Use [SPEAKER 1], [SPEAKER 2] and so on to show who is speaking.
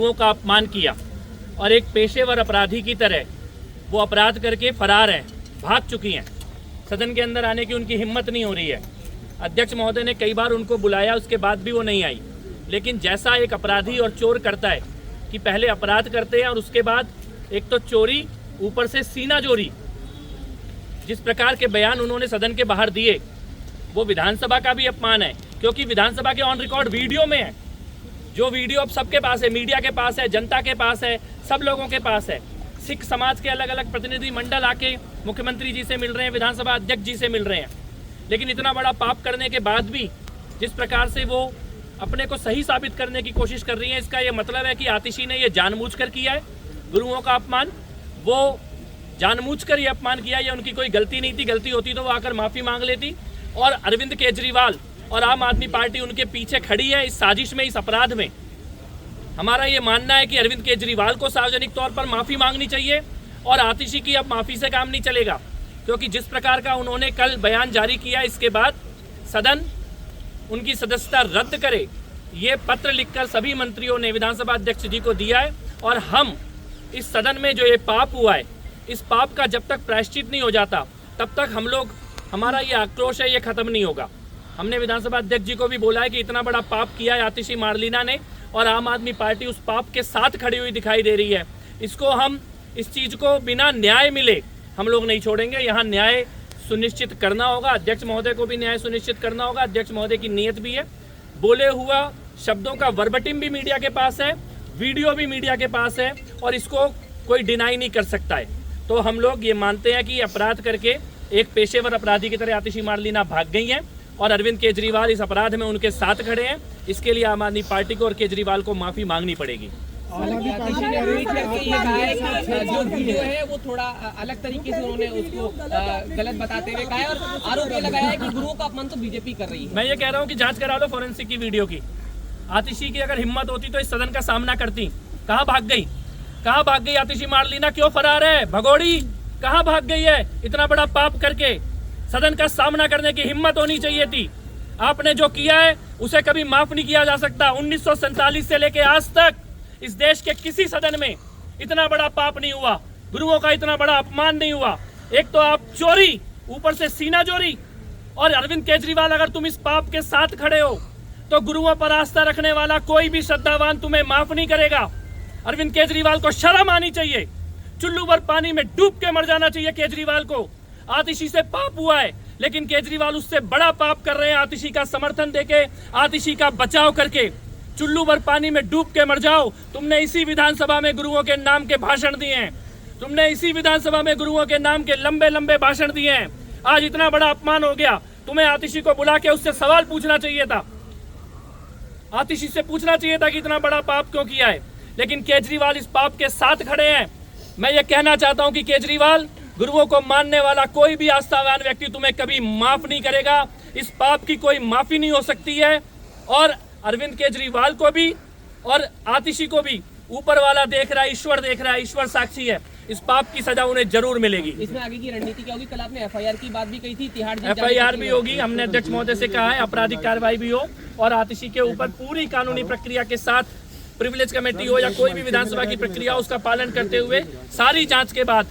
[SPEAKER 1] गुरुओं का अपमान किया और एक पेशेवर अपराधी की तरह वो अपराध करके फरार हैं, भाग चुकी हैं। सदन के अंदर आने की उनकी हिम्मत नहीं हो रही है। अध्यक्ष महोदय ने कई बार उनको बुलाया, उसके बाद भी वो नहीं आई। लेकिन जैसा एक अपराधी और चोर करता है कि पहले अपराध करते हैं और उसके बाद एक तो चोरी, ऊपर से सीना जोरी, जिस प्रकार के बयान उन्होंने सदन के बाहर दिए वो विधानसभा का भी अपमान है, क्योंकि विधानसभा के ऑन रिकॉर्ड वीडियो में है। जो वीडियो अब सबके पास है, मीडिया के पास है, जनता के पास है, सब लोगों के पास है। सिख समाज के अलग अलग प्रतिनिधि मंडल आके मुख्यमंत्री जी से मिल रहे हैं, विधानसभा अध्यक्ष जी से मिल रहे हैं। लेकिन इतना बड़ा पाप करने के बाद भी जिस प्रकार से वो अपने को सही साबित करने की कोशिश कर रही है, इसका ये मतलब है कि आतिशी ने ये जानबूझकर किया है गुरुओं का अपमान। वो जानबूझकर ये अपमान किया, ये उनकी कोई गलती नहीं थी। गलती होती तो वो आकर माफ़ी मांग लेती। और अरविंद केजरीवाल और आम आदमी पार्टी उनके पीछे खड़ी है इस साजिश में, इस अपराध में। हमारा ये मानना है कि अरविंद केजरीवाल को सार्वजनिक तौर पर माफ़ी मांगनी चाहिए और आतिशी की अब माफ़ी से काम नहीं चलेगा, क्योंकि जिस प्रकार का उन्होंने कल बयान जारी किया, इसके बाद सदन उनकी सदस्यता रद्द करे, ये पत्र लिखकर सभी मंत्रियों ने विधानसभा अध्यक्ष जी को दिया है। और हम इस सदन में जो ये पाप हुआ है, इस पाप का जब तक प्रायश्चित नहीं हो जाता तब तक हमारा ये आक्रोश है, ये खत्म नहीं होगा। हमने विधानसभा अध्यक्ष जी को भी बोला है कि इतना बड़ा पाप किया है आतिशी मार्लिना ने, और आम आदमी पार्टी उस पाप के साथ खड़ी हुई दिखाई दे रही है। इस चीज़ को बिना न्याय मिले हम लोग नहीं छोड़ेंगे। यहाँ न्याय सुनिश्चित करना होगा, अध्यक्ष महोदय को भी न्याय सुनिश्चित करना होगा। अध्यक्ष महोदय की नीयत भी है। बोले हुआ शब्दों का वर्बटिम भी मीडिया के पास है, वीडियो भी मीडिया के पास है, और इसको कोई डिनाई नहीं कर सकता है। तो हम लोग ये मानते हैं कि अपराध करके एक पेशेवर अपराधी की तरह आतिशी मार्लिना भाग गई हैं और अरविंद केजरीवाल इस अपराध में उनके साथ खड़े हैं। इसके लिए आम आदमी पार्टी को और केजरीवाल को माफ़ी मांगनी पड़ेगी।
[SPEAKER 2] जो वीडियो है वो थोड़ा अलग तरीके से उन्होंने उसको गलत बताते हुए कहा है और आरोप लगाया है कि गुरुओं का अपमान तो बीजेपी कर रही है।
[SPEAKER 1] मैं ये कह रहा हूँ कि जांच करा लो फॉरेंसिक की वीडियो की। आतिशी की अगर हिम्मत होती तो इस सदन का सामना करती। कहाँ भाग गई? कहाँ भाग गई आतिशी मार्लिना? क्यों फरार है? भगोड़ी कहाँ भाग गई है? इतना बड़ा पाप करके सदन का सामना करने की हिम्मत होनी चाहिए थी। आपने जो किया है उसे कभी माफ नहीं किया जा सकता। 1947 से लेके आज तक इस देश के किसी सदन में इतना बड़ा पाप नहीं हुआ, गुरुओं का इतना बड़ा अपमान नहीं हुआ। एक तो आप चोरी, ऊपर से सीना चोरी। और अरविंद केजरीवाल, अगर तुम इस पाप के साथ खड़े हो तो गुरुओं पर आस्था रखने वाला कोई भी श्रद्धावान तुम्हें माफ नहीं करेगा। अरविंद केजरीवाल को शर्म आनी चाहिए। चुल्लू भर पानी में डूब के मर जाना चाहिए केजरीवाल को। आतिशी से पाप हुआ है, लेकिन केजरीवाल उससे बड़ा पाप कर रहे हैं। आतिशी का समर्थन देके, आतिशी का बचाव करके चुल्लू भर पानी में डूब के मर जाओ। तुमने इसी विधानसभा में गुरुओं के नाम के भाषण दिए हैं। तुमने इसी विधानसभा में गुरुओं के नाम के लंबे लंबे भाषण दिए हैं। आज इतना बड़ा अपमान हो गया, तुम्हें आतिशी को बुला के उससे सवाल पूछना चाहिए था। आतिशी से पूछना चाहिए था कि इतना बड़ा पाप क्यों किया है। लेकिन केजरीवाल इस पाप के साथ खड़े हैं। मैं ये कहना चाहता हूं कि केजरीवाल, गुरुओं को मानने वाला कोई भी आस्थावान व्यक्ति तुम्हें कभी माफ नहीं करेगा। इस पाप की कोई माफी नहीं हो सकती है। और अरविंद केजरीवाल को भी और आतिशी को भी ऊपर वाला देख रहा है, ईश्वर देख रहा है, ईश्वर साक्षी है। इस पाप की सजा उन्हें जरूर मिलेगी।
[SPEAKER 2] इसमें आगे की रणनीति क्या होगी? कल आपने एफआईआर की बात भी कही थी, तिहाड़ जेल
[SPEAKER 1] एफआईआर भी होगी। हमने अध्यक्ष महोदय से कहा है आपराधिक कार्रवाई भी हो और आतिशी के ऊपर पूरी कानूनी प्रक्रिया के साथ प्रिविलेज कमेटी हो या कोई भी विधानसभा की प्रक्रिया, उसका पालन करते हुए सारी जांच के बाद